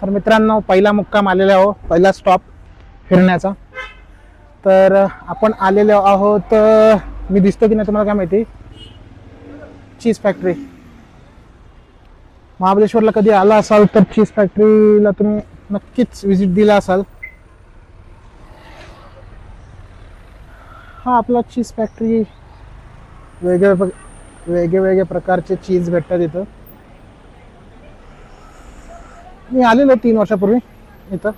तर मित्रांनो, पहिला मुक्काम आलेला आहो, पहिला स्टॉप फिरण्याचा. तर आपण आलेलो आहोत, मी दिसतो की नाही तुम्हाला काय माहिती, चीज फॅक्टरी. महाबळेश्वरला कधी आला असाल तर चीज फॅक्टरीला तुम्ही नक्कीच विजिट दिला असाल. हा आपला चीज फॅक्टरी, वेगवेगळ्या प्रकारचे चीज भेटतात इथं. मी आलेलो 3 वर्षापूर्वी इथं.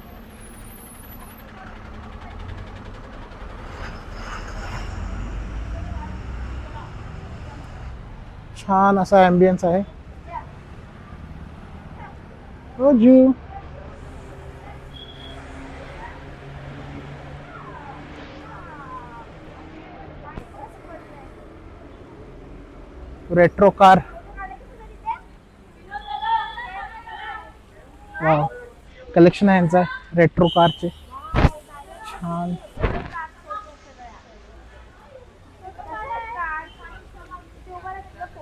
छान असा ॲम्बियन्स आहे. ओ जू, रेट्रो कार. वाव, कलेक्शन आहे यांचं रेट्रो कारचे. छान.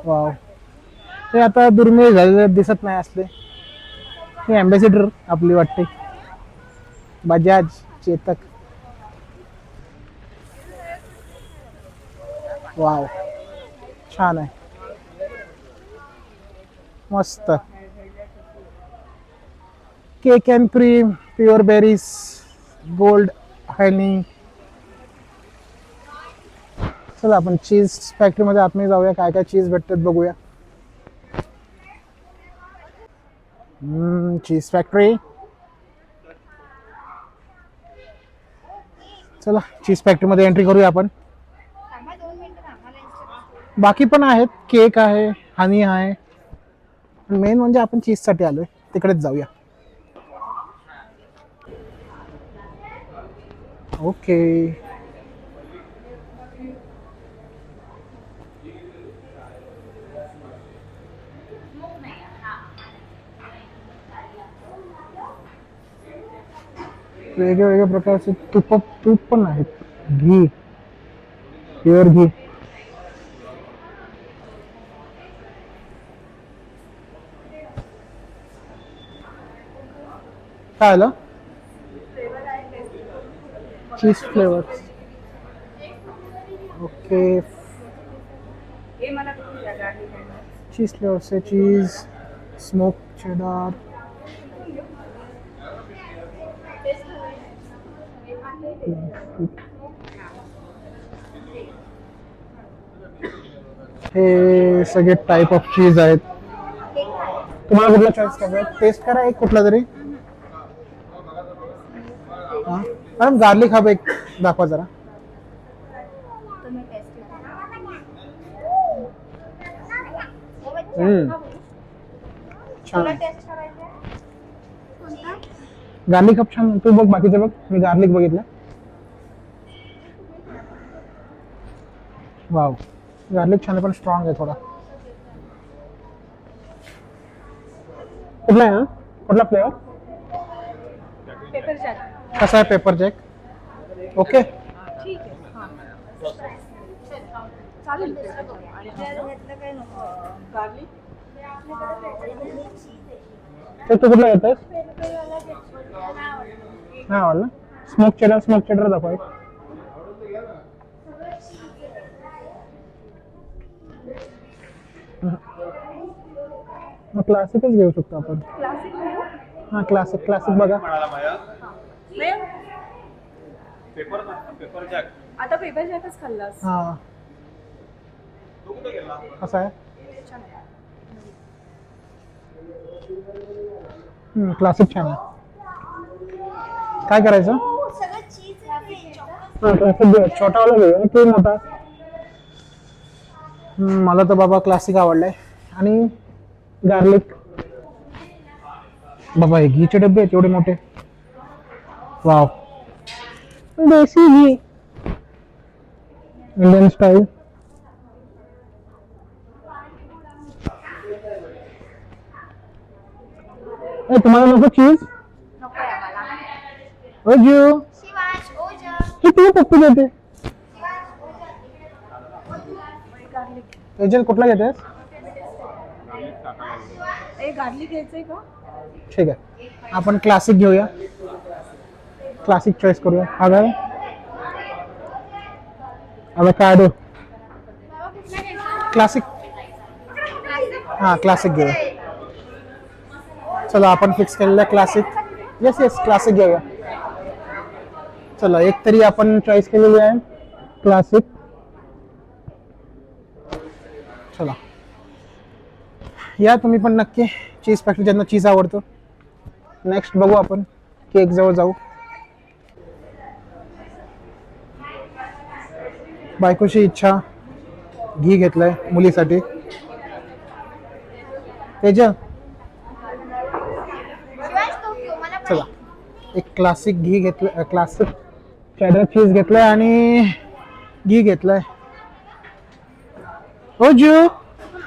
वाव, ते आता दुर्मिळ झालेले दिसत नाही असले. ही अँबॅसिडर आपली वाटते, बजाज चेतक. वाव, छान आहे, मस्त. केक अँड क्रीम, प्युअर बेरीज, गोल्ड हनी. चला आपण चीज फॅक्टरी मध्ये आतमध्ये जाऊया, काय काय चीज भेटतात बघूया. चीज फॅक्टरी. चला चीज फॅक्टरी मध्ये एंट्री करूया आपण. बाकी पण आहेत, केक आहे, हनी आहे, मेन म्हणजे आपण चीज साठी आलोय, तिकडेच जाऊया. ओके. वेगवेगळ्या प्रकारचे तूप पण आहेत, घी, प्युअर घी. काय आलं? चीज फ्लेवर. ओके, चीज फ्लेवर से चीज, स्मोक चेडर. हे सगळे टाइप ऑफ चीज आहेत. तुम्हाला कुठला चॉईस करायचा? टेस्ट करा एक कुठला तरी. मॅडम गार्लिक हब एक दाखवा जरा. छान, गार्लिक हब छान. तू बघ बाकीचे बघ, मी गार्लिक बघितलं. वाव, गार्लिक छान आहे पण स्ट्रॉंग आहे थोडा. कुठला आहे? कुठला फ्लेवर? Paper jack. कसा आहे पेपर जॅक? ओके, ठीक आहे. हां, चालेल. आणि काय नको गार्लिक. ते तू कुठला येतोय? नाही आवडला. स्मोक चेडर दाखवा एक. मग क्लासिकच घेऊ शकतो आपण. क्लासिक हा, क्लासिक बघा. आता पेपर जॅकच खाल्लास. हा, कसा आहे? क्लासिक छान आहे. काय करायचं? हा, क्लासिक छोटावाला घेऊया की मोठा? मला तर बाबा क्लासिक आवडलाय. आणि गार्लिक. बाबा हे घीचे डबे आहेत एवढे मोठे. वाव, देसी घी, इंडियन स्टाईल. तुम्हाला नको चीज? ओजू, तू पप्पी देते. एजल कुठला घेतेस? गार्लिक घ्यायचंय का? ठीक आहे, आपण क्लासिक घेऊया. क्लासिक चॉईस करूया. अगर अवोकाडो क्लासिक. हां क्लासिक घेऊया. चला आपण फिक्स केलेलं क्लासिक. येस येस क्लासिक घेऊया. चला एक तरी आपण चॉईस केलेली आहे क्लासिक. चला या तुम्ही पण नक्की चीज फॅक्टरी, ज्यांना चीज आवडतं. नेक्स्ट बघू आपण केक जवळ जाऊ. बायकोची इच्छा, घी घेतलंय मुलीसाठी. तेज चला एक क्लासिक घी घेतलं, क्लासिक चेडर चीज घेतलंय आणि घी घेतलंय. हो जू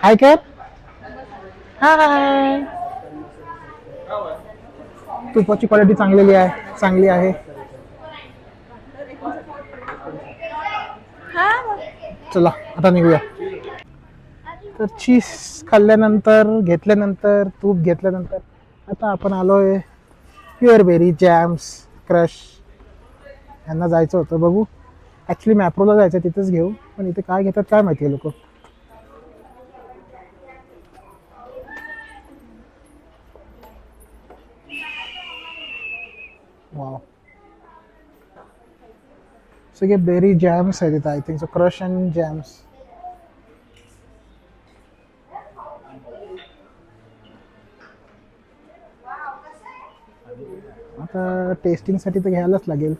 हाय कर. हाय. तुपाची क्वालिटी चांगली आहे. चला आता निघूया. तर चीज खाल्ल्यानंतर, घेतल्यानंतर, तूप घेतल्यानंतर आता आपण आलोय प्युअरबेरी जॅम्स क्रश. यांना जायचं होतं, बघू. ॲक्च्युली मॅप्रोला जायचं, तिथंच घेऊ. पण इथे काय घेतात काय माहिती लोक. वाव, सगळे बेरी जॅम्स आहेत इथं. I think so crush and jams. आता टेस्टिंगसाठी तर घ्यायलाच लागेल.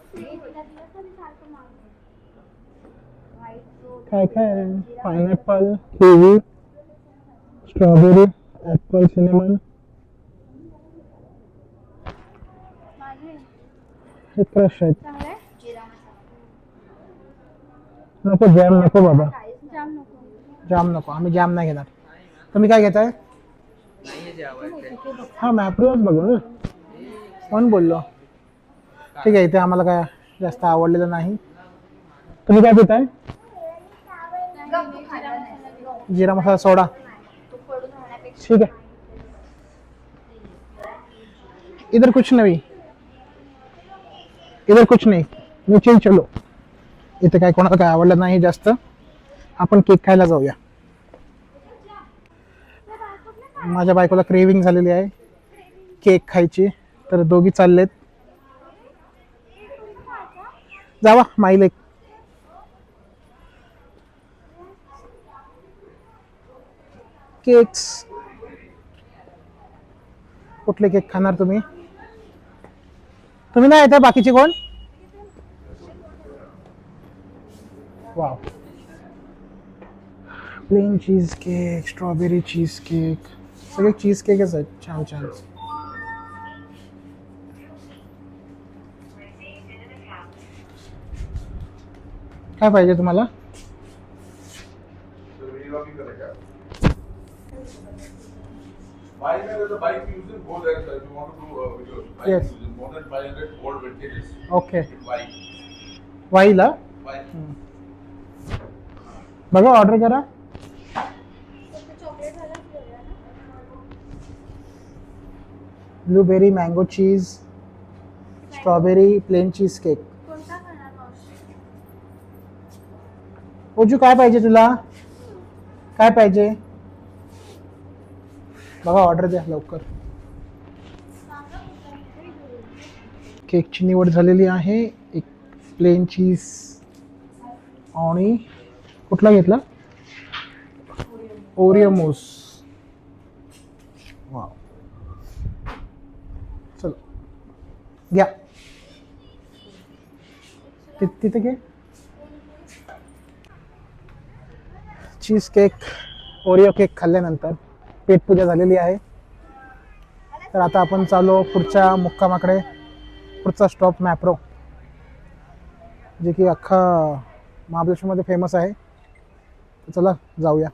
काय काय pineapple, kiwi, strawberry, Apple, cinnamon. हे क्रश आहेत. नको जॅम नको बाबा, जाम नको. आम्ही जाम नाही घेणार. तुम्ही काय घेताय? हा मॅप्रोच बघू ना, कोण बोललो. ठीक आहे, इथे आम्हाला काय जास्त आवडलेलं नाही. तुम्ही काय पिताय? जिरा मसाला सोडा. ठीक है, इधर कुछ नहीं, इधर कुछ नहीं, नीचे चलो. इथे काय कोणाला काय आवडलं नाही जास्त. आपण केक खायला जाऊया. माझ्या बायकोला क्रेविंग झालेली आहे केक खायची, तर दोघी चाललेत. जावा माईले. केक्स कुठले केक खाणार तुम्ही? तुम्ही नाही येत बाकीचे कोण? Wow, plain cheesecake, strawberry cheesecake, सगळे चीज केकच आहेत छान छान. काय पाहिजे तुम्हाला? Yes. Okay. वाईला बघा, ऑर्डर करा. ब्लूबेरी मँगो चीज, स्ट्रॉबेरी प्लेन चीज केक. ओजू काय पाहिजे तुला? काय पाहिजे बघा, ऑर्डर द्या लवकर. केकची निवड झालेली आहे. एक प्लेन चीज आणि कुठला घेतला? ओरिओ मूस. वाव, चलो घ्या. तिथे घे. चीज केक, ओरिओ केक खाल्ल्यानंतर पेटपूजा झालेली आहे. तर आता आपण चालू पुढच्या मुक्कामाकडे. पुढचा स्टॉप मॅप्रो, जे की अख्खा महाबळेश्वरमध्ये फेमस आहे. चला जाऊया.